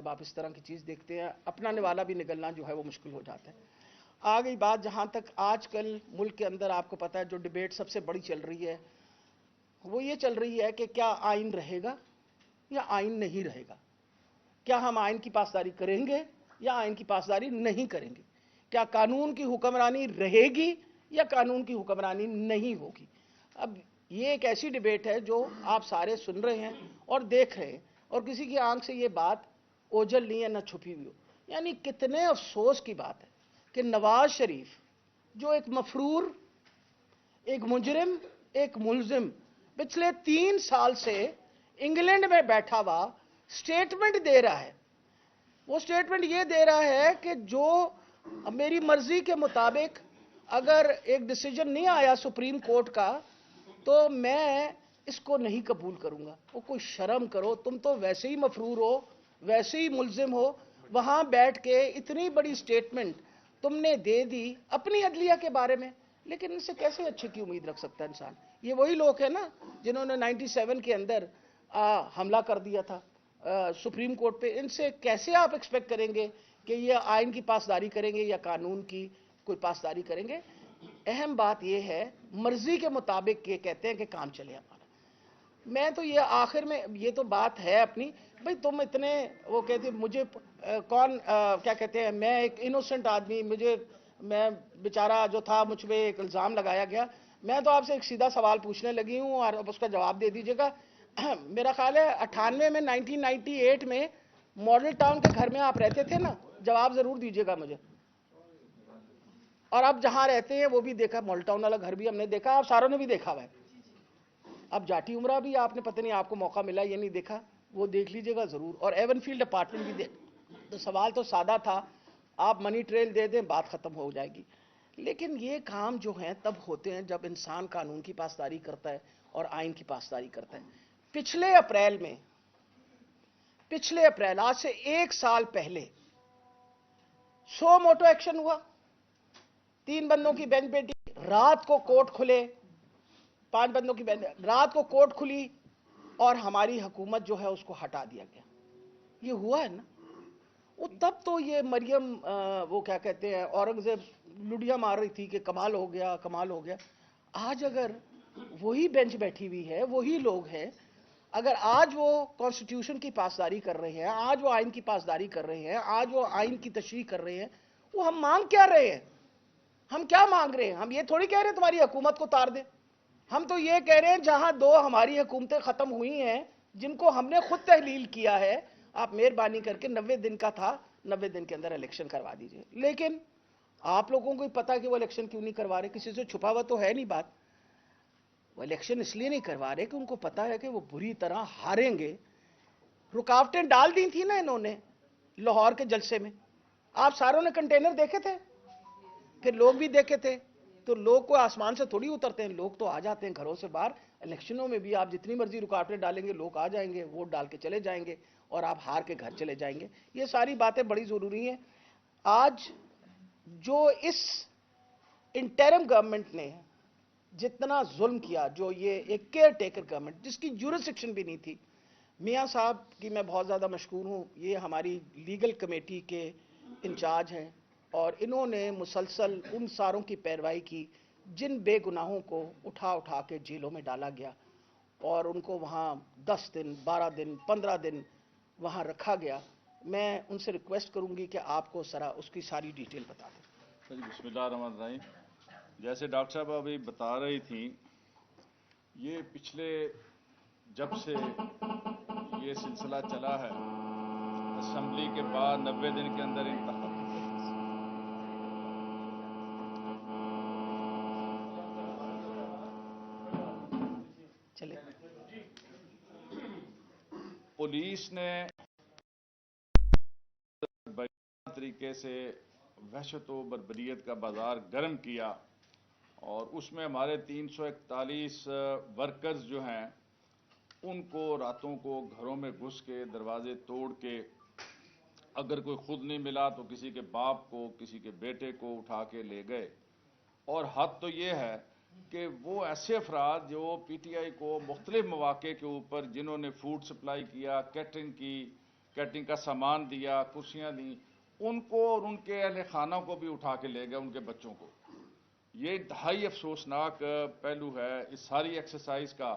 जब आप इस तरह की चीज़ देखते हैं, अपनाने वाला भी निकलना जो है वो मुश्किल हो जाता है। आ गई बात जहाँ तक आजकल मुल्क के अंदर, आपको पता है जो डिबेट सबसे बड़ी चल रही है वो ये चल रही है कि क्या आइन रहेगा या आइन नहीं रहेगा, क्या हम आइन की पासदारी करेंगे या आइन की पासदारी नहीं करेंगे, क्या कानून की हुक्मरानी रहेगी या कानून की हुक्मरानी नहीं होगी। अब ये एक ऐसी डिबेट है जो आप सारे सुन रहे हैं और देख रहे हैं, और किसी की आंख से ये बात ओझल नहीं है, न छुपी हुई हो। यानी कितने अफसोस की बात है कि नवाज शरीफ जो एक मफरूर, एक मुजरिम, एक मुलजिम, पिछले 3 साल से इंग्लैंड में बैठा हुआ स्टेटमेंट दे रहा है। वो स्टेटमेंट ये दे रहा है कि जो मेरी मर्जी के मुताबिक अगर एक डिसीजन नहीं आया सुप्रीम कोर्ट का तो मैं इसको नहीं कबूल करूंगा। वो कोई शर्म करो, तुम तो वैसे ही मफरूर हो, वैसे ही मुलजिम हो, वहां बैठ के इतनी बड़ी स्टेटमेंट तुमने दे दी अपनी अदलिया के बारे में। लेकिन इनसे कैसे अच्छे की उम्मीद रख सकता है इंसान। ये वही लोग हैं ना जिन्होंने 97 के अंदर हमला कर दिया था सुप्रीम कोर्ट पे। इनसे कैसे आप एक्सपेक्ट करेंगे कि ये आइन की पासदारी करेंगे या कानून की कोई पासदारी करेंगे। अहम बात यह है, मर्जी के मुताबिक ये कहते हैं कि काम चले हमारा। मैं तो ये आखिर में ये तो बात है अपनी, भाई तुम इतने, वो कहते मुझे कौन क्या कहते हैं, मैं एक इनोसेंट आदमी, मुझे, मैं बेचारा जो था मुझ पर एक इल्ज़ाम लगाया गया। मैं तो आपसे एक सीधा सवाल पूछने लगी हूँ और अब उसका जवाब दे दीजिएगा। मेरा ख्याल है 98 में, 1998 में मॉडल टाउन के घर में आप रहते थे ना? जवाब जरूर दीजिएगा मुझे। और अब जहां रहते हैं वो भी देखा, मॉडल टाउन वाला घर भी हमने देखा, आप सारों ने भी देखा हुआ है। अब जाटी उमरा भी आपने, पता नहीं आपको मौका मिला ये नहीं देखा, वो देख लीजिएगा जरूर। और एवनफील्ड अपार्टमेंट भी देख। तो सवाल तो सादा था, आप मनी ट्रेल दे दें, बात खत्म हो जाएगी। लेकिन ये काम जो है तब होते हैं जब इंसान कानून की पासदारी करता है और आइन की पासदारी करता है। पिछले अप्रैल, आज से 1 साल पहले, 100 मोटो एक्शन हुआ, 3 बंदों की बेंच बेटी, रात को कोर्ट खुले, 5 बंदों की बेंच, रात को कोर्ट खुली और हमारी हुकूमत जो है उसको हटा दिया गया। ये हुआ है ना? वो तब तो ये मरियम वो क्या कहते हैं, औरंगजेब लुडिया मार रही थी कि कमाल हो गया, कमाल हो गया। आज अगर वही बेंच बैठी हुई है, वही लोग हैं, अगर आज वो कॉन्स्टिट्यूशन की पासदारी कर रहे हैं, आज वो आइन की पासदारी कर रहे हैं, आज वो आइन की तशरीह कर रहे हैं, वो हम मांग क्या रहे हैं? हम क्या मांग रहे हैं? हम ये थोड़ी कह रहे हैं तुम्हारी हुकूमत को तार दें। हम तो ये कह रहे हैं जहां 2 हमारी हुकूमतें खत्म हुई हैं, जिनको हमने खुद तहलील किया है, आप मेहरबानी करके 90 दिन का था, 90 दिन के अंदर इलेक्शन करवा दीजिए। लेकिन आप लोगों को पता कि वो इलेक्शन क्यों नहीं करवा रहे, किसी से छुपा हुआ तो है नहीं बात। वो इलेक्शन इसलिए नहीं करवा रहे कि उनको पता है कि वो बुरी तरह हारेंगे। रुकावटें डाल दी थी ना इन्होंने लाहौर के जलसे में, आप सारों ने कंटेनर देखे थे, फिर लोग भी देखे थे। तो लोग को आसमान से थोड़ी उतरते हैं, लोग तो आ जाते हैं घरों से बाहर। इलेक्शनों में भी आप जितनी मर्जी रुकावटें डालेंगे, लोग आ जाएंगे, वोट डाल के चले जाएंगे और आप हार के घर चले जाएंगे। ये सारी बातें बड़ी जरूरी हैं। आज जो इस इंटरिम गवर्नमेंट ने जितना जुल्म किया, जो ये एक केयर टेकर गवर्नमेंट जिसकी ज्यूरिसडिक्शन भी नहीं थी, मियाँ साहब की मैं बहुत ज़्यादा मशकूर हूँ, ये हमारी लीगल कमेटी के इंचार्ज हैं और इन्होंने मुसलसल उन सारों की पैरवाई की जिन बेगुनाहों को उठा उठा के जेलों में डाला गया और उनको वहाँ 10 दिन, 12 दिन, 15 दिन वहाँ रखा गया। मैं उनसे रिक्वेस्ट करूँगी कि आपको सरा उसकी सारी डिटेल बता दें। बिस्मिल्लाहिर्रहमानिर्रहीम। जैसे डॉक्टर साहब अभी बता रही थी, ये पिछले जब से ये सिलसिला चला है, असेंबली के बाद 90 दिन के अंदर चले पुलिस ने तरीके से वहशत व बर्बरियत का बाजार गर्म किया और उसमें हमारे 341 वर्कर्स जो हैं उनको रातों को घरों में घुस के दरवाजे तोड़ के, अगर कोई खुद नहीं मिला तो किसी के बाप को, किसी के बेटे को उठा के ले गए। और हद तो ये है कि वो ऐसे अफराद जो पीटीआई को मुख्तलिफ मौके के ऊपर, जिन्होंने फूड सप्लाई किया, कैटरिंग की, कैटरिंग का सामान दिया, कुर्सियां दी, उनको और उनके अहले खाना को भी उठा के ले गए, उनके बच्चों को। ये इंतहाई अफसोसनाक पहलू है इस सारी एक्सरसाइज का।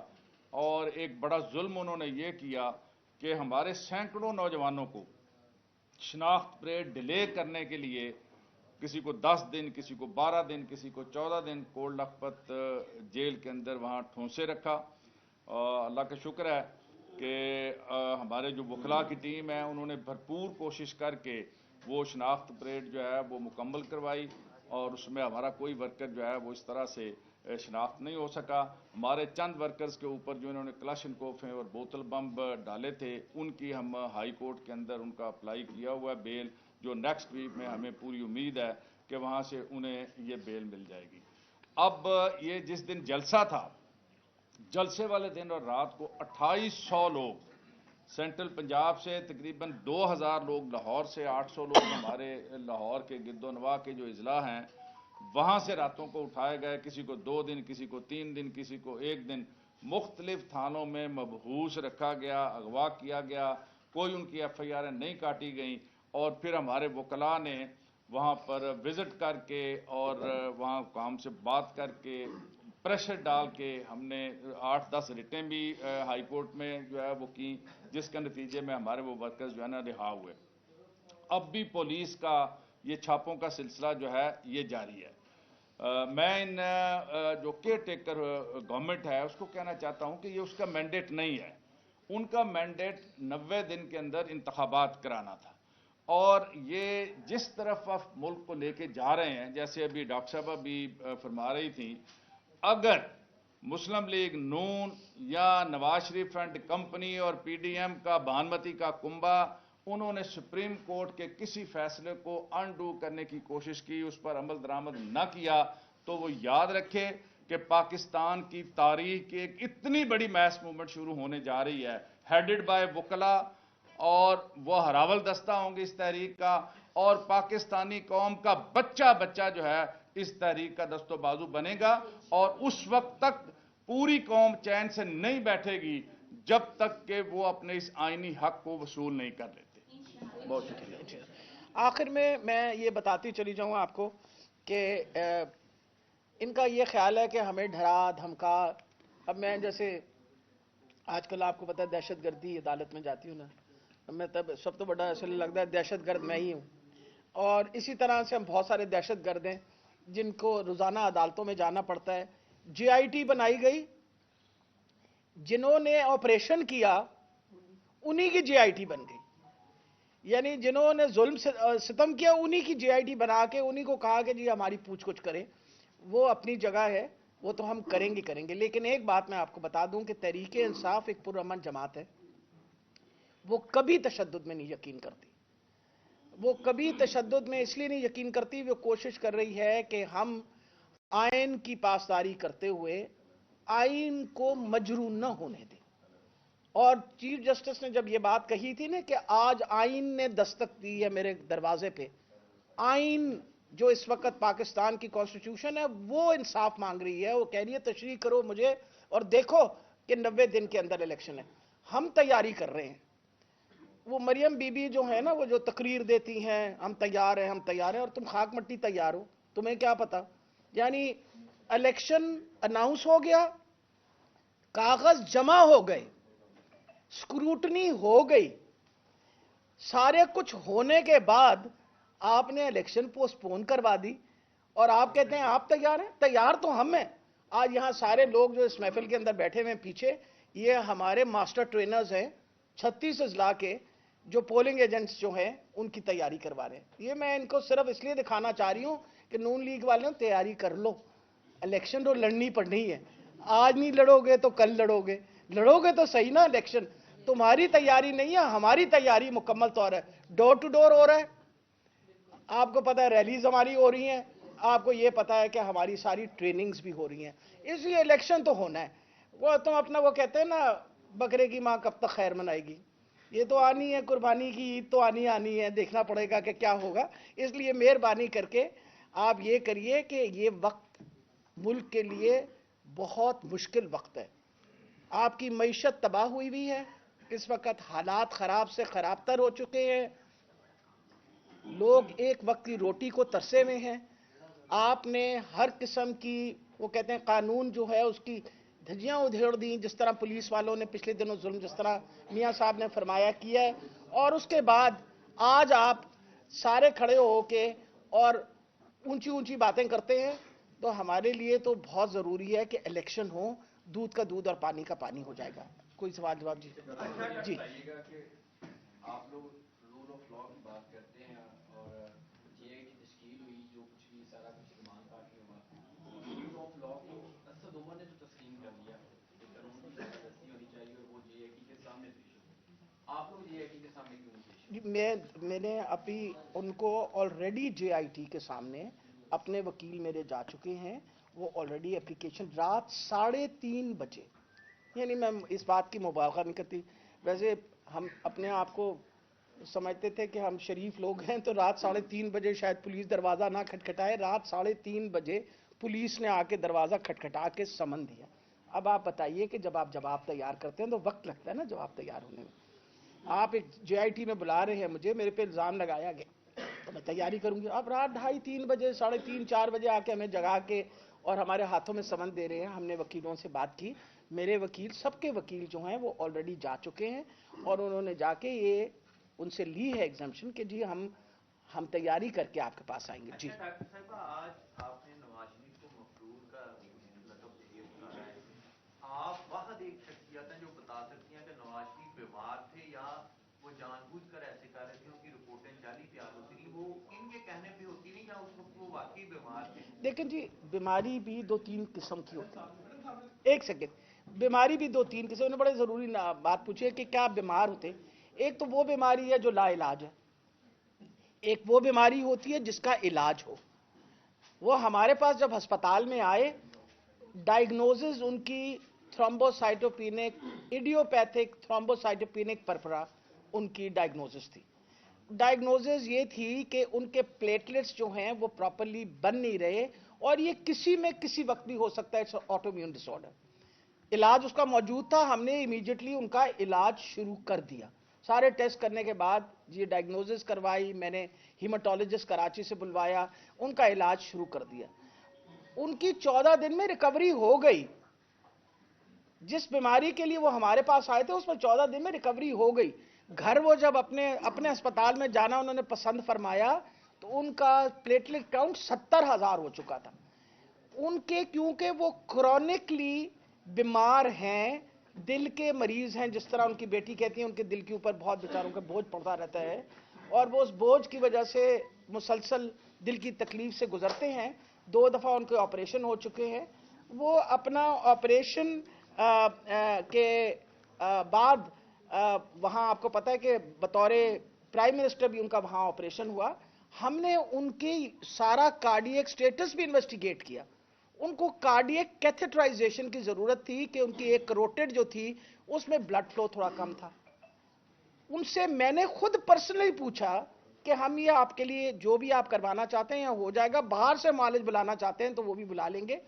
और एक बड़ा जुल्म उन्होंने ये किया कि हमारे सैकड़ों नौजवानों को शनाख्त परेड डिले करने के लिए किसी को 10 दिन, किसी को 12 दिन, किसी को 14 दिन कोट लखपत जेल के अंदर वहाँ ठोंसे रखा। अल्लाह का शुक्र है कि हमारे जो वकला की टीम है उन्होंने भरपूर कोशिश करके वो शनाख्त परेड जो है वो मुकम्मल करवाई, और उसमें हमारा कोई वर्कर जो है वो इस तरह से शनाख्त नहीं हो सका। हमारे चंद वर्कर्स के ऊपर जो इन्होंने क्लाशनकोफें और बोतल बम डाले थे, उनकी हम हाई कोर्ट के अंदर उनका अप्लाई किया हुआ है बेल, जो नेक्स्ट वीक में हमें पूरी उम्मीद है कि वहाँ से उन्हें ये बेल मिल जाएगी। अब ये जिस दिन जलसा था, जलसे वाले दिन और रात को 2800 लोग सेंट्रल पंजाब से, तकरीबन 2000 लोग लाहौर से, 800 लोग हमारे लाहौर के गिरदोनवा के जो अजला हैं वहाँ से रातों को उठाए गए। किसी को 2 दिन, किसी को 3 दिन, किसी को 1 दिन मुख्तलिफ थानों में मबहूस रखा गया, अगवा किया गया, कोई उनकी FIR नहीं काटी गई। और फिर हमारे वकला ने वहाँ पर विज़िट करके और वहाँ काम से बात करके प्रेशर डाल के हमने 8-10 रिटें भी हाई कोर्ट में जो है वो की, जिसके नतीजे में हमारे वो वर्कर्स जो है ना रिहा हुए। अब भी पुलिस का ये छापों का सिलसिला जो है ये जारी है। मैं इन जो केयर टेकर गवर्नमेंट है उसको कहना चाहता हूँ कि ये उसका मैंडेट नहीं है। उनका मैंडेट 90 दिन के अंदर इंतखाबात कराना था, और ये जिस तरफ आप मुल्क को लेके जा रहे हैं, जैसे अभी डॉक्टर साहब भी फरमा रही थी, अगर मुस्लिम लीग नून या नवाज शरीफ एंड कंपनी और PDM का भानुमती का कुंबा, उन्होंने सुप्रीम कोर्ट के किसी फैसले को अनडू करने की कोशिश की, उस पर अमल दरामद न किया, तो वो याद रखे कि पाकिस्तान की तारीख की एक इतनी बड़ी मैस मूवमेंट शुरू होने जा रही है, हेडेड बाय वकला, और वो हरावल दस्ता होंगे इस तहरीक का, और पाकिस्तानी कौम का बच्चा बच्चा जो है इस तहरीक का दस्तो बाजू बनेगा। और उस वक्त तक पूरी कौम चैन से नहीं बैठेगी जब तक कि वो अपने इस आईनी हक को वसूल नहीं कर लेते। बहुत शुक्रिया। आखिर में मैं ये बताती चली जाऊँ आपको कि इनका ये ख्याल है कि हमें डरा धमका। अब मैं जैसे आजकल आपको पता है दहशतगर्दी अदालत में जाती हूँ ना, मैं तब सब तो बड़ा असल लगता है दहशतगर्द मैं ही हूँ। और इसी तरह से हम बहुत सारे दहशतगर्द हैं जिनको रोज़ाना अदालतों में जाना पड़ता है। GIT बनाई गई, जिन्होंने ऑपरेशन किया उन्हीं की GIT बन गई, यानी जिन्होंने जुल्म सितम किया उन्हीं की GIT बना के उन्हीं को कहा कि जी हमारी पूछ कुछ करें। वो अपनी जगह है, वो तो हम करेंगे। लेकिन एक बात मैं आपको बता दूं कि तहरीक इंसाफ एक पुरअमन जमात है, वो कभी तशद्दुद में नहीं यकीन करती। वो कभी तशद्दुद में इसलिए नहीं यकीन करती, वो कोशिश कर रही है कि हम आइन की पासदारी करते हुए आइन को मजरू न होने दें। और चीफ जस्टिस ने जब ये बात कही थी ना कि आज आइन ने दस्तक दी है मेरे दरवाजे पे, आइन जो इस वक्त पाकिस्तान की कॉन्स्टिट्यूशन है वो इंसाफ मांग रही है, वो कह रही है तशरीह करो मुझे और देखो कि 90 दिन के अंदर इलेक्शन है। हम तैयारी कर रहे हैं। वो मरियम बीबी जो है ना, वो जो तकरीर देती हैं हम तैयार हैं, और तुम खाक मट्टी तैयार हो, तुम्हें क्या पता। यानी इलेक्शन अनाउंस हो गया, कागज जमा हो गए, स्क्रूटनी हो गई, सारे कुछ होने के बाद आपने इलेक्शन पोस्टपोन करवा दी, और आप कहते हैं आप तैयार हैं। तैयार तो हम हैं। आज यहां सारे लोग जो इस महफिल के अंदर बैठे हुए पीछे, ये हमारे मास्टर ट्रेनर्स हैं 36 अजला के, जो पोलिंग एजेंट्स जो हैं उनकी तैयारी करवा रहे हैं। ये मैं इनको सिर्फ इसलिए दिखाना चाह रही हूं कि नून लीग वाले तैयारी कर लो, इलेक्शन तो लड़नी पड़नी है। आज नहीं लड़ोगे तो कल लड़ोगे तो सही ना इलेक्शन। तुम्हारी तैयारी नहीं है, हमारी तैयारी मुकम्मल तौर है। डोर टू डोर हो रहा है, आपको पता है, रैलीज हमारी हो रही हैं, आपको ये पता है कि हमारी सारी ट्रेनिंग्स भी हो रही हैं, इसलिए इलेक्शन तो होना है। वो तुम अपना वो कहते हैं ना, बकरे की माँ कब तक खैर मनाएगी, ये तो आनी है, कुर्बानी की ईद तो आनी है, देखना पड़ेगा कि क्या होगा। इसलिए मेहरबानी करके आप ये करिए कि ये वक्त मुल्क के लिए बहुत मुश्किल वक्त है। आपकी मईशत तबाह हुई है, इस वक्त हालात खराब से खराब तर हो चुके हैं, लोग एक वक्त की रोटी को तरसे हुए हैं। आपने हर किस्म की, वो कहते हैं कानून जो है उसकी धज्जियां उधेड़ दी, जिस तरह पुलिस वालों ने पिछले दिनों जुल्म जिस तरह मियां साहब ने फरमाया किया है, और उसके बाद आज आप सारे खड़े होके और ऊंची ऊंची बातें करते हैं। तो हमारे लिए तो बहुत जरूरी है कि इलेक्शन हो, दूध का दूध और पानी का पानी हो जाएगा। कोई सवाल जवाब? जी जी। आप लोग रूल ऑफ लॉ की बात करते हैं और जेए की तश्कील हुई, जो कुछ भी सारा कुछ इस्तेमाल काफी हुआ, रूल ऑफ लॉ को असद उमर ने तो तस्लीम कर लिया कि कानून की दस्ती होनी चाहिए और वो जेएटी के सामने पेश हो। आप लोग जेएटी के सामने क्यों नहीं पेश? मैंने अभी उनको ऑलरेडी जेआईटी के सामने अपने वकील मेरे जा चुके हैं, वो ऑलरेडी एप्लीकेशन रात 3:30 बजे, यानी मैं इस बात की मुबालगा नहीं करती, वैसे हम अपने आप को समझते थे कि हम शरीफ लोग हैं, तो रात 3:30 बजे शायद पुलिस दरवाज़ा ना खटखटाए, रात 3:30 बजे पुलिस ने आके दरवाज़ा खटखटा के समन दिया। अब आप बताइए कि जब आप जवाब तैयार करते हैं तो वक्त लगता है ना जवाब तैयार होने में। आप एक जेआईटी में बुला रहे हैं मुझे, मेरे पे इल्ज़ाम लगाया गया, तो मैं तैयारी करूंगी। आप रात 2:30-3 बजे, 3:30-4 बजे आके हमें जगा के और हमारे हाथों में समन दे रहे हैं। हमने वकीलों से बात की, मेरे वकील, सबके वकील जो हैं वो ऑलरेडी जा चुके हैं और उन्होंने जाके ये उनसे ली है एग्जाम्पशन कि जी हम तैयारी करके आपके पास आएंगे। जी डॉक्टर साहब, आज आपने नवाज शरीफ को मफरूर का लक़ब देके पुकारा है। आप वाहद एक शख्सियत हैं जो बता सकती हैं कि नवाज शरीफ बीमार थे या वो जानबूझकर ऐसे कर रहे थे, उनकी रिपोर्टें जाली तैयार होती रही, वो इनके कहने पे होती नहीं, या उस वक्त वो वाकई बीमार थे? लेकिन जी बीमारी भी 2-3 किस्म की होती है। एक सेकेंड, बीमारी भी 2-3 किस्म, ने बड़े जरूरी बात पूछी है कि क्या आप बीमार होते। एक तो वो बीमारी है जो लाइलाज है, एक वो बीमारी होती है जिसका इलाज हो। वो हमारे पास जब अस्पताल में आए, डायग्नोसिस उनकी थ्रोम्बोसाइटोपेनिक, इडियोपैथिक थ्रोम्बोसाइटोपेनिक परपरा उनकी डायग्नोसिस थी। डायग्नोसिस ये थी कि उनके प्लेटलेट्स जो हैं वो प्रॉपरली बन नहीं रहे, और ये किसी में किसी वक्त भी हो सकता है, ऑटोइम्यून डिसऑर्डर। इलाज उसका मौजूद था, हमने इमीडिएटली उनका इलाज शुरू कर दिया। सारे टेस्ट करने के बाद ये डायग्नोसिस करवाई, मैंने हीमाटोलॉजिस्ट कराची से बुलवाया, उनका इलाज शुरू कर दिया। उनकी 14 दिन में रिकवरी हो गई। जिस बीमारी के लिए वो हमारे पास आए थे उसमें 14 दिन में रिकवरी हो गई। घर वो जब अपने अस्पताल में जाना उन्होंने पसंद फरमाया, तो उनका प्लेटलेट काउंट 70,000 हो चुका था। उनके, क्योंकि वो क्रॉनिकली बीमार हैं, दिल के मरीज हैं, जिस तरह उनकी बेटी कहती है उनके दिल के ऊपर बहुत बेचारों का बोझ पड़ता रहता है, और वो उस बोझ की वजह से मुसलसल दिल की तकलीफ से गुजरते हैं। 2 दफा उनके ऑपरेशन हो चुके हैं। वो अपना ऑपरेशन के बाद वहाँ आपको पता है कि बतौर प्राइम मिनिस्टर भी उनका वहाँ ऑपरेशन हुआ। हमने उनकी सारा कार्डियक स्टेटस भी इन्वेस्टिगेट किया। उनको कार्डियक कैथेटराइजेशन की जरूरत थी कि उनकी एक करोटिड जो थी उसमें ब्लड फ्लो थोड़ा कम था। उनसे मैंने खुद पर्सनली पूछा कि हम ये आपके लिए जो भी आप करवाना चाहते हैं हो जाएगा, बाहर से मालिज बुलाना चाहते हैं तो वो भी बुला लेंगे।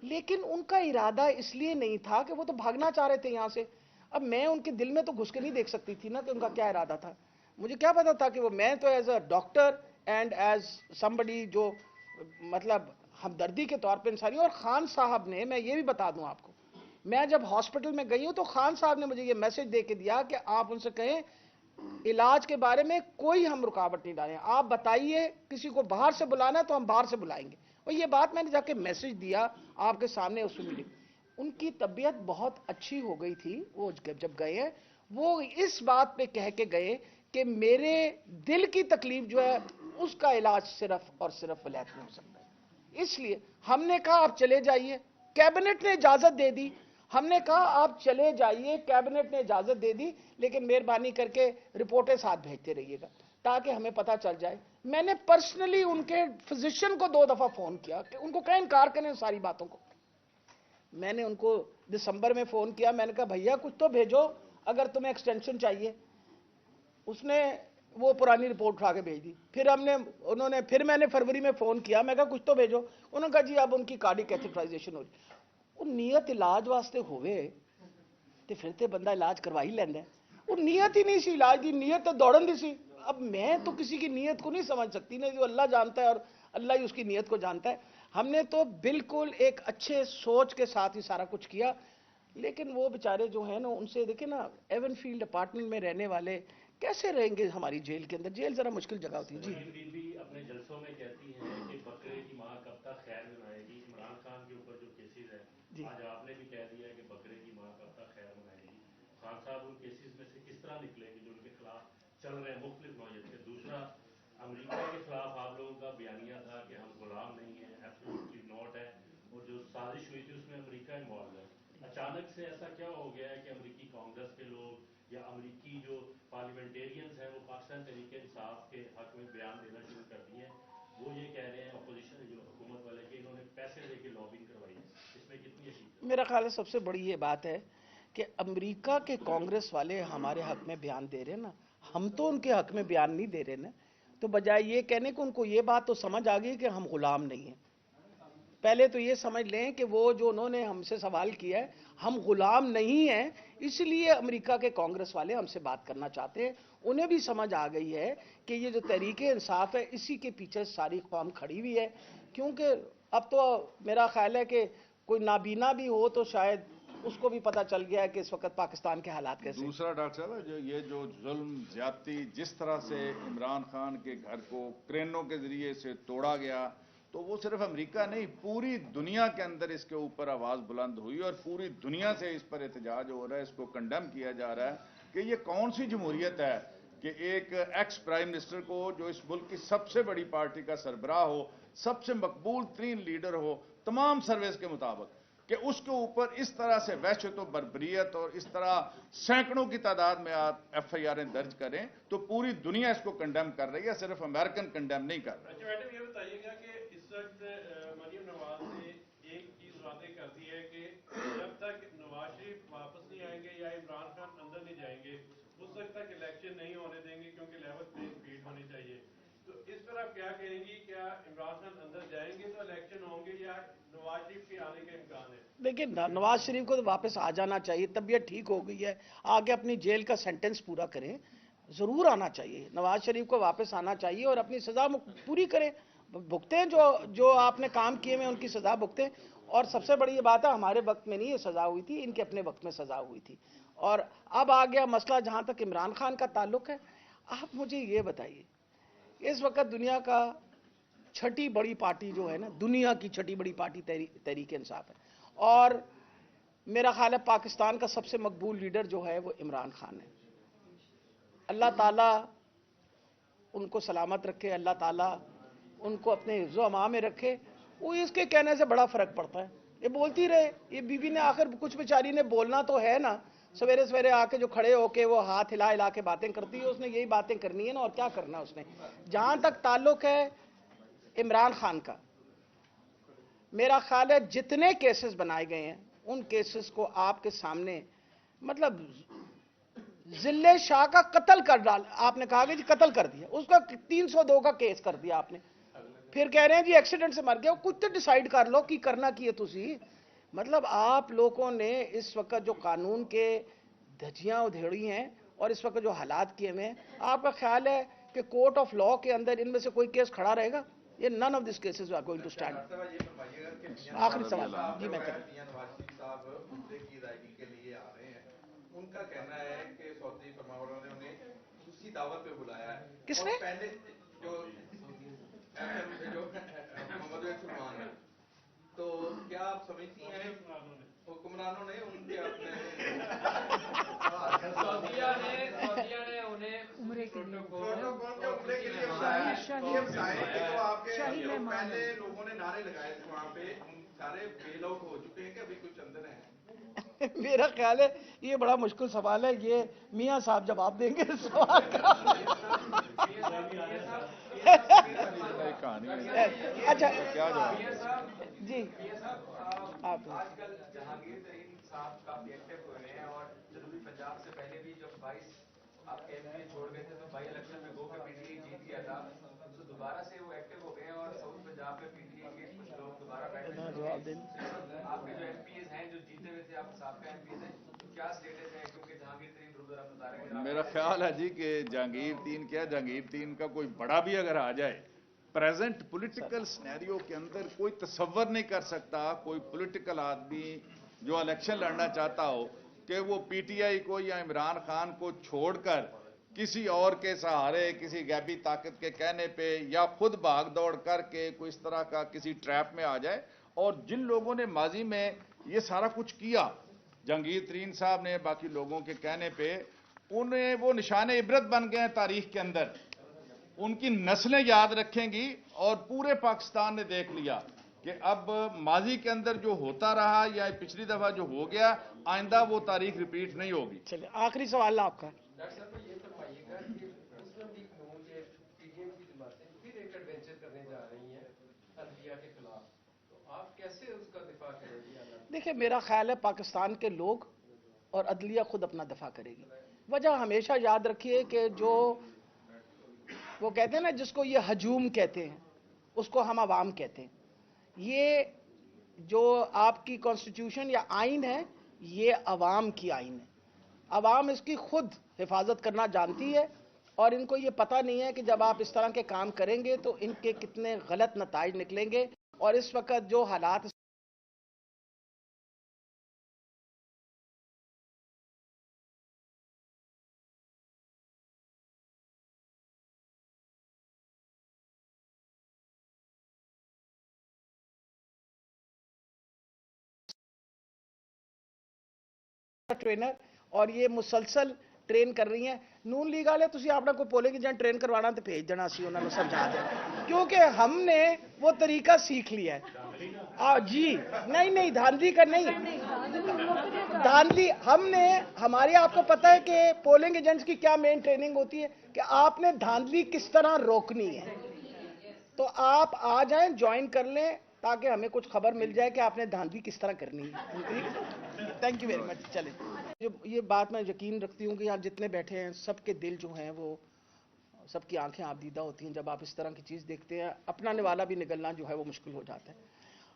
लेकिन उनका इरादा इसलिए नहीं था कि वो तो भागना चाह रहे थे यहां से। अब मैं उनके दिल में तो घुस के नहीं देख सकती थी ना कि उनका क्या इरादा था। मुझे क्या पता था कि वो, मैं तो as a doctor and as somebody जो मतलब हमदर्दी के तौर पे इंसानी। और खान साहब ने, मैं ये भी बता दूं आपको, मैं जब हॉस्पिटल में गई हूं तो खान साहब ने मुझे ये मैसेज दे के दिया कि आप उनसे कहें इलाज के बारे में कोई हम रुकावट नहीं डालें, आप बताइए किसी को बाहर से बुलाना है तो हम बाहर से बुलाएंगे। और ये बात मैंने जाके मैसेज दिया आपके सामने उस मीटिंग। उनकी तबीयत बहुत अच्छी हो गई थी। वो जब गए हैं वो इस बात पे कह के गए कि मेरे दिल की तकलीफ जो है उसका इलाज सिर्फ और सिर्फ वलैत में हो सकता है। इसलिए हमने कहा आप चले जाइए, कैबिनेट ने इजाजत दे दी। हमने कहा आप चले जाइए, कैबिनेट ने इजाजत दे दी, लेकिन मेहरबानी करके रिपोर्टें साथ भेजते रहिएगा ताकि हमें पता चल जाए। मैंने पर्सनली उनके फिजिशियन को 2 दफा फोन किया कि उनको कहें इनकार करें सारी बातों को। मैंने उनको दिसंबर में फोन किया, मैंने कहा भैया कुछ तो भेजो अगर तुम्हें एक्सटेंशन चाहिए। उसने वो पुरानी रिपोर्ट उठा के भेज दी। फिर मैंने फरवरी में फोन किया, मैं कहा कुछ तो भेजो। उन्होंने कहा जी अब उनकी कार्डियक कैथेटराइजेशन हो रही। वो नियत इलाज वास्ते होवे ते फिर ते बंदा इलाज करवा ही लैंदा। وہ نیت ہی نہیں سی علاج دی نیت تو دوڑن دی سی. اب میں تو کسی کی نیت کو نہیں سمجھ سکتی نا, جو اللہ جانتا ہے اور اللہ ہی اس کی نیت کو جانتا ہے. ہم نے تو بالکل ایک اچھے سوچ کے ساتھ ہی سارا کچھ کیا, لیکن وہ بیچارے جو ہیں نا, ان سے دیکھیں نا, ایون فیلڈ اپارٹمنٹ میں رہنے والے کیسے رہیں گے ہماری جیل کے اندر. جیل ذرا مشکل جگہ ہوتی ہے. بی بی اپنے جلسوں میں کہتی ہیں کہ بکرے کی ماں کب تک خیر منائے گی. عمران خان کے اوپر جو کیسز ہے, آج آپ نے بھی کہہ دیا ہے کہ بکرے کی ماں کب تک خیر منائے گی. خان صاحب ان کیسز میں سے کس طرح نکلیں گے جو ان کے خلاف چل رہے ہیں مختلف نوعیت کے. دوسرا, امریکہ کے خلاف آپ لوگوں کا بیانیہ تھا کہ ہم غلام نہیں ہیں, ایبسولوٹلی ناٹ ہے, اور جو سازش ہوئی تھی اس میں امریکہ انوالو ہے. اچانک سے ایسا کیا ہو گیا ہے کہ امریکی کانگریس کے لوگ یا امریکی جو پارلیمنٹیرینز ہیں وہ پاکستان تحریک انصاف کے حق میں بیان دینا شروع کر دیے ہیں. وہ یہ کہہ رہے ہیں اپوزیشن جو حکومت والے کہ انہوں نے پیسے دے کے لابنگ کروائی ہے. اس میں کتنی حقیقت؟ میرا خیال ہے سب سے بڑی یہ بات ہے کہ امریکہ کے کانگریس والے ہمارے حق میں بیان دے رہے ہیں نا, ہم تو ان کے حق میں بیان نہیں دے رہے نا. تو بجائے یہ کہنے کہ ان کو یہ بات تو سمجھ آ گئی کہ ہم غلام نہیں ہیں. پہلے تو یہ سمجھ لیں کہ وہ جو انہوں نے ہم سے سوال کیا ہے, ہم غلام نہیں ہیں, اس لیے امریکہ کے کانگریس والے ہم سے بات کرنا چاہتے ہیں. انہیں بھی سمجھ آ گئی ہے کہ یہ جو تحریک انصاف ہے اسی کے پیچھے ساری قوم کھڑی ہوئی ہے. کیونکہ اب تو میرا خیال ہے کہ کوئی نابینا بھی ہو تو شاید اس کو بھی پتہ چل گیا ہے کہ اس وقت پاکستان کے حالات کیسے. دوسرا ڈاکٹر صاحب, جو ظلم زیادتی جس طرح سے عمران خان کے گھر کو کرینوں کے ذریعے سے توڑا گیا, تو وہ صرف امریکہ نہیں, پوری دنیا کے اندر اس کے اوپر آواز بلند ہوئی اور پوری دنیا سے اس پر احتجاج ہو رہا ہے, اس کو کنڈیم کیا جا رہا ہے کہ یہ کون سی جمہوریت ہے کہ ایک ایکس پرائم منسٹر کو, جو اس ملک کی سب سے بڑی پارٹی کا سربراہ ہو, سب سے مقبول ترین لیڈر ہو تمام سروس کے مطابق, کہ اس کے اوپر اس طرح سے وحشت و بربریت اور اس طرح سینکڑوں کی تعداد میں آپ ایف آئی آریں درج کریں, تو پوری دنیا اس کو کنڈیم کر رہی ہے, صرف امریکن کنڈیم نہیں کر رہا. اچھا میڈم, یہ بتائیے گا کہ اس وقت مریم نواز نے ایک چیز واضح کر دی ہے کہ جب تک نواز شریف واپس نہیں آئیں گے یا عمران خان اندر نہیں جائیں گے اس وقت تک الیکشن نہیں ہونے دیں گے, کیونکہ لیول پلینگ فیلڈ ہونی چاہیے. تو اس پر آپ کیا کہیں گی, کیا عمران خان اندر جائیں گے تو الیکشن ہوں گے یا نواز شریف کے آنے کا امکان ہے؟ دیکھیں, نواز شریف کو تو واپس آ جانا چاہیے, طبیعت ٹھیک ہو گئی ہے, آگے اپنی جیل کا سینٹنس پورا کریں, ضرور آنا چاہیے. نواز شریف کو واپس آنا چاہیے اور اپنی سزا پوری کریں, بھگتیں جو آپ نے کام کیے ہیں ان کی سزا بھگتیں. اور سب سے بڑی یہ بات ہے, ہمارے وقت میں نہیں یہ سزا ہوئی تھی, ان کے اپنے وقت میں سزا ہوئی تھی. اور اب آ گیا مسئلہ جہاں تک عمران خان کا تعلق ہے. آپ مجھے یہ بتائیے, اس وقت دنیا کا چھٹی بڑی پارٹی جو ہے نا, دنیا کی چھٹی بڑی پارٹی تحریک انصاف ہے, اور میرا خیال ہے پاکستان کا سب سے مقبول لیڈر جو ہے وہ عمران خان ہے. اللہ تعالیٰ ان کو سلامت رکھے, اللہ تعالیٰ ان کو اپنے حفظ و امان میں رکھے. وہ اس کے کہنے سے بڑا فرق پڑتا ہے, یہ بولتی رہے, یہ بی بی نے آخر کچھ بیچاری نے بولنا تو ہے نا, سویرے سویرے آ کے جو کھڑے ہو کے وہ ہاتھ ہلا ہلا کے باتیں کرتی ہے, اس نے یہی باتیں کرنی ہے نا, اور کیا کرنا اس نے. جہاں تک تعلق ہے عمران خان کا, میرا خیال ہے جتنے کیسز بنائے گئے ہیں ان کیسز کو آپ کے سامنے, مطلب ذلِ شاہ کا قتل کر ڈال, آپ نے کہا کہ جی قتل کر دیا, اس کا 302 کا کیس کر دیا آپ نے, پھر کہہ رہے ہیں جی ایکسیڈنٹ سے مر گیا. کچھ تو ڈیسائیڈ کر لو کہ کرنا کی ہے تسی. مطلب آپ لوگوں نے اس وقت جو قانون کے دھجیاں ادھیڑی ہیں اور اس وقت جو حالات کیے ہوئے ہیں, آپ کا خیال ہے کہ کورٹ آف لا کے اندر ان میں سے کوئی کیس کھڑا رہے گا؟ یہ none of these cases are going to stand. آخری سوال جی میں کروں. نواز شریف صاحب عمرے کی ادائیگی کے لیے آ رہے ہیں, ان کا کہنا ہے کہ سعودی فرمانبروں نے انہیں خصوصی دعوت پہ بلایا ہے. کس نے؟ پہلے جو محمد سلمان ہے, تو کیا آپ سمجھتی ہیں حکمرانوں نے ان کے اپنے سعودیہ نے انہیں عمرے کے لیے آپ کے پہلے لوگوں نے نعرے لگائے تھے وہاں پہ, سارے بیل آؤٹ ہو چکے ہیں کہ ابھی کچھ اندر ہیں؟ میرا خیال ہے یہ بڑا مشکل سوال ہے, یہ میاں صاحب جواب دیں گے اس سوال کا. اچھا جی آپ آج کل جہانگیر ترین صاحب کافی ایکٹیو ہو رہے ہیں, اور جنوبی پنجاب سے پہلے بھی جب 22 آپ کے ایم پی چھوڑ گئے تھے تو بائی الیکشن میں گو کے پی ٹی آئی جیت گیا تھا, تو دوبارہ سے وہ ایکٹیو ہو گئے ہیں, اور ساؤتھ پنجاب میں پی ٹی آئی کے کچھ لوگ دوبارہ بیٹھے ہیں. آپ کے جو ایم پیز ہیں جو جیتے ہوئے تھے, آپ سابقہ ایم پیز ہیں, تو کیا اسٹیٹس ہے, کیونکہ جہانگیر ترین मेरा ख्याल है जी कि जहांगीर 3 क्या, जहांगीर 3 का कोई बड़ा भी अगर आ जाए, प्रेजेंट पॉलिटिकल सिनेरियो के अंदर कोई तसव्वुर नहीं कर सकता कोई पॉलिटिकल आदमी जो इलेक्शन लड़ना चाहता हो कि वो पीटीआई को या इमरान खान को छोड़कर किसी और के सहारे, किसी गैबी ताकत के कहने पे या खुद भाग दौड़ करके कोई इस तरह का किसी ट्रैप में आ जाए। और जिन लोगों ने माजी में ये सारा कुछ किया, जहांगीर तरीन साहब ने, बाकी लोगों के कहने पे, उन्हें वो निशाने इबरत बन गए हैं तारीख के अंदर, उनकी नस्लें याद रखेंगी। और पूरे पाकिस्तान ने देख लिया कि अब माजी के अंदर जो होता रहा या पिछली दफा जो हो गया, आइंदा वो तारीख रिपीट नहीं होगी। चलिए आखिरी सवाल आपका। डॉक्टर साहब ये फरमाइएगा कि मुस्लिम लीग नून के पीडीएम की जमातें फिर एक एडवेंचर करने जा रही हैं अदलिया के खिलाफ, तो आप कैसे उसका दिफा करेंगे? देखिए, मेरा ख्याल है पाकिस्तान के लोग और अदलिया खुद अपना दफा करेगी। वजह हमेशा याद रखिए कि जो वो कहते हैं ना, जिसको ये हजूम कहते हैं उसको हम अवाम कहते हैं। ये जो आपकी कॉन्स्टिट्यूशन या आइन है, ये अवाम की आइन है। अवाम इसकी खुद हिफाजत करना जानती है और इनको ये पता नहीं है कि जब आप इस तरह के काम करेंगे तो इनके कितने गलत नताइज निकलेंगे। और इस वक्त जो हालात ट्रेनर और ये मुसलसल ट्रेन कर रही हैं नून लीग वाले। तुसी आपने कोई पोलिंग एजेंट ट्रेन करवाना तो भेज देना, सी उन्होंने समझा देना, क्योंकि हमने वो तरीका सीख लिया है। जी नहीं, धांधली का नहीं, धांधली हमने हमारी, आपको पता है कि पोलिंग एजेंट्स की क्या मेन ट्रेनिंग होती है कि आपने धांधली किस तरह रोकनी है। तो आप आ जाएं, ज्वाइन कर लें, ताकि हमें कुछ खबर मिल जाए कि आपने धांधली किस तरह करनी है। Thank you very much. चले, ये बात मैं यकीन रखती हूँ कि यहाँ जितने बैठे हैं सबके दिल जो हैं वो, सबकी आंखें आबदीदा होती हैं जब आप इस तरह की चीज़ देखते हैं। अपनाने वाला भी निकलना जो है वो मुश्किल हो जाता है।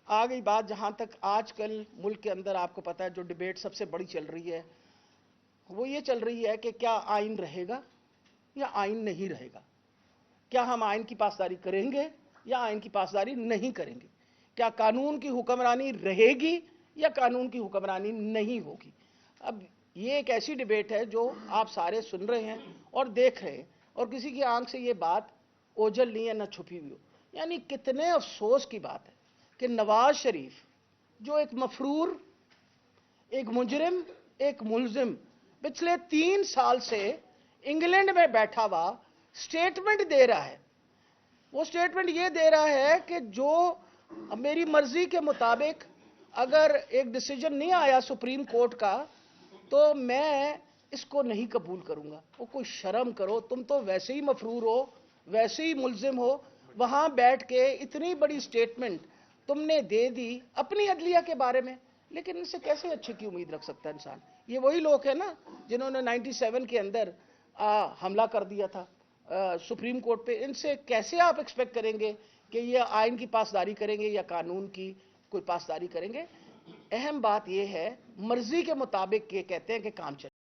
आ गई बात जहाँ तक आजकल मुल्क के अंदर, आपको पता है जो डिबेट सबसे बड़ी चल रही है वो ये चल रही है कि क्या आइन रहेगा या आइन नहीं रहेगा, क्या हम आइन की पासदारी करेंगे या आइन की पासदारी नहीं करेंगे, क्या कानून की हुक्मरानी रहेगी या कानून की हुक्मरानी नहीं होगी। अब ये एक ऐसी डिबेट है जो आप सारे सुन रहे हैं और देख रहे हैं, और किसी की आंख से ये बात ओझल नहीं है, न छुपी हुई हो। यानी कितने अफसोस की बात है कि नवाज शरीफ जो एक मफरूर, एक मुजरिम, एक मुलजिम, पिछले 3 साल से इंग्लैंड में बैठा हुआ स्टेटमेंट दे रहा है। वो स्टेटमेंट ये दे रहा है कि जो मेरी मर्जी के मुताबिक अगर एक डिसीजन नहीं आया सुप्रीम कोर्ट का तो मैं इसको नहीं कबूल करूंगा। वो कोई शर्म करो, तुम तो वैसे ही मफरूर हो, वैसे ही मुलजिम हो, वहां बैठ के इतनी बड़ी स्टेटमेंट तुमने दे दी अपनी अदलिया के बारे में। लेकिन इनसे कैसे अच्छे की उम्मीद रख सकता है इंसान। ये वही लोग हैं ना जिन्होंने 97 के अंदर हमला कर दिया था सुप्रीम कोर्ट पे। इनसे कैसे आप एक्सपेक्ट करेंगे कि ये आइन की पासदारी करेंगे या कानून की कोई पासदारी करेंगे। अहम बात यह है, मर्जी के मुताबिक ये कहते हैं कि काम चले।